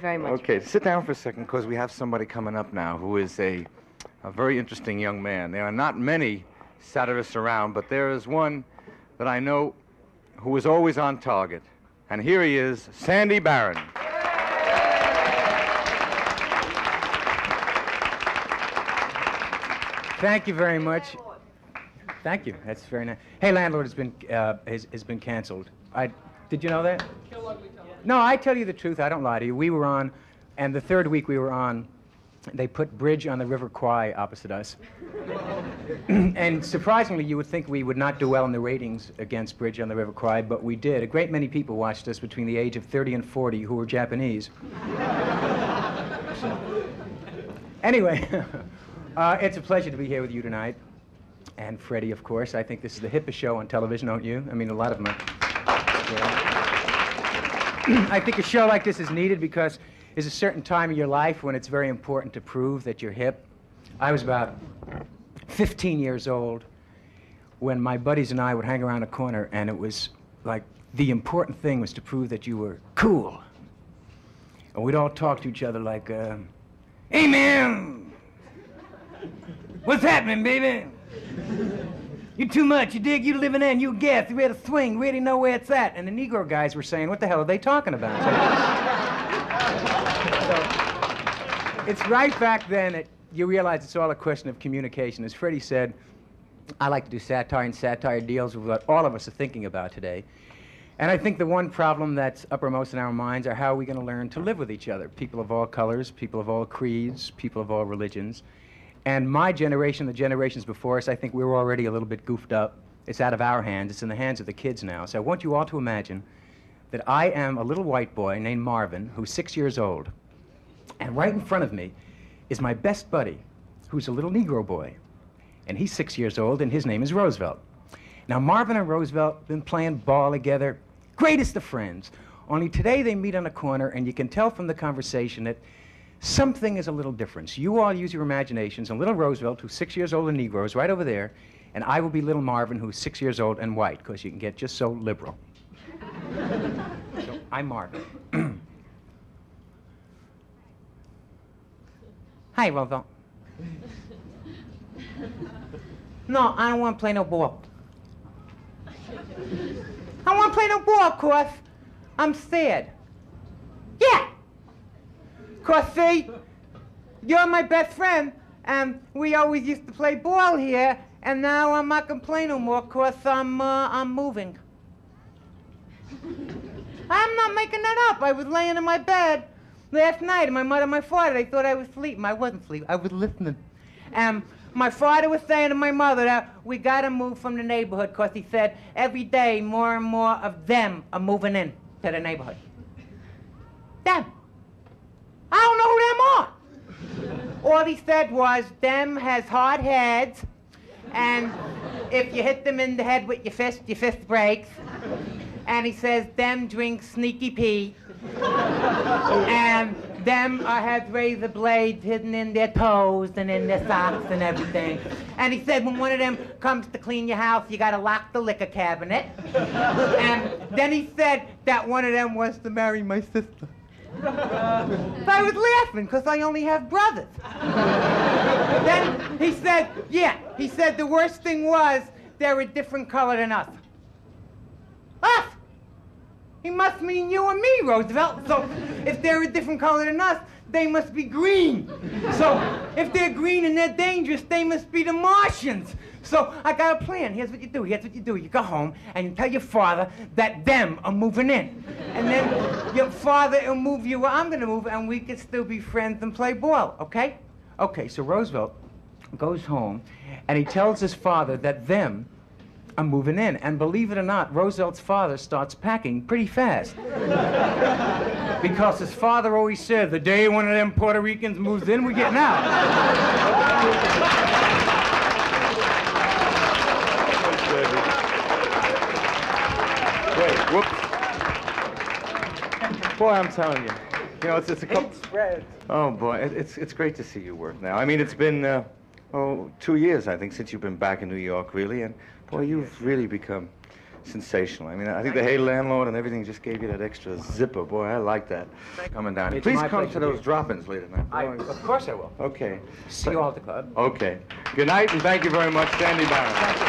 Very much. Okay, sit down for a second because we have somebody coming up now who is a very interesting young man. There are not many satirists around, but there is one that I know who is always on target. And here he is, Sandy Barron. Thank you very much. Thank you. That's very nice. Hey, Landlord has been canceled. Did you know that? No, I tell you the truth. I don't lie to you. We were on, and the third week we were on, they put Bridge on the River Kwai opposite us. And surprisingly, you would think we would not do well in the ratings against Bridge on the River Kwai, but we did. A great many people watched us between the age of 30 and 40 who were Japanese. So, anyway, it's a pleasure to be here with you tonight. And Freddie, of course. I think this is the hippest show on television, don't you? I mean, a lot of them are. Yeah. I think a show like this is needed because there's a certain time in your life when it's very important to prove that you're hip. I was about 15 years old when my buddies and I would hang around a corner, and it was like the important thing was to prove that you were cool. And we'd all talk to each other like, hey, man, what's happening, baby? You too much, you dig? You living in, you guess, you ready to swing, you ready to know where it's at. And the Negro guys were saying, what the hell are they talking about? So it's right back then that you realize it's all a question of communication. As Freddie said, I like to do satire, and satire deals with what all of us are thinking about today. And I think the one problem that's uppermost in our minds are how are we going to learn to live with each other? People of all colors, people of all creeds, people of all religions. And my generation, the generations before us, I think we were already a little bit goofed up. It's out of our hands. It's in the hands of the kids now. So I want you all to imagine that I am a little white boy named Marvin, who's 6 years old. And right in front of me is my best buddy, who's a little Negro boy. And he's 6 years old, and his name is Roosevelt. Now, Marvin and Roosevelt have been playing ball together, greatest of friends. Only today they meet on a corner, and you can tell from the conversation that something is a little different. So you all use your imaginations, and little Roosevelt, who's 6 years old and Negro, is right over there, and I will be little Marvin, who's 6 years old and white, because you can get just so liberal. So I'm Marvin. Hi, Roosevelt. No, I don't want to play no ball. I don't want to play no ball, of course. I'm sad. Yeah. Cause see, you're my best friend, and we always used to play ball here, and now I'm not gonna play no more cause I'm moving. I'm not making that up. I was laying in my bed last night, and my mother and my father, they thought I was sleeping. I wasn't sleeping, I was listening. And my father was saying to my mother that we gotta move from the neighborhood cause he said every day more and more of them are moving in to the neighborhood. Them. I don't know who them are. All he said was, them has hard heads, and if you hit them in the head with your fist breaks. And he says, them drink sneaky pee, and them have razor blades hidden in their toes and in their socks and everything. And he said, when one of them comes to clean your house, you gotta lock the liquor cabinet. And then he said that one of them wants to marry my sister. So I was laughing because I only have brothers. Then he said, yeah, he said the worst thing was they're a different color than us. Us? He must mean you and me, Roosevelt. So if they're a different color than us, they must be green. So if they're green and they're dangerous, they must be the Martians. So I got a plan. Here's what you do. Here's what you do. You go home and you tell your father that them are moving in. And then your father will move you where I'm going to move, and we can still be friends and play ball, okay? Okay, so Roosevelt goes home and he tells his father that them are moving in. And believe it or not, Roosevelt's father starts packing pretty fast. Because his father always said, the day one of them Puerto Ricans moves in, we're getting out. Wait, whoops. Boy, I'm telling you, it's a couple. Oh boy, it's great to see you work now. I mean, it's been 2 years, I think, since you've been back in New York, really, and boy, you've really become sensational. I mean, I think the Hey Landlord and everything just gave you that extra zipper. Boy, I like that. Coming down. It's Please my come pleasure to to those be- drop-ins later tonight. Of course I will. Okay. See you all at the club. Okay. Good night, and thank you very much, Sandy Barron. Thank you.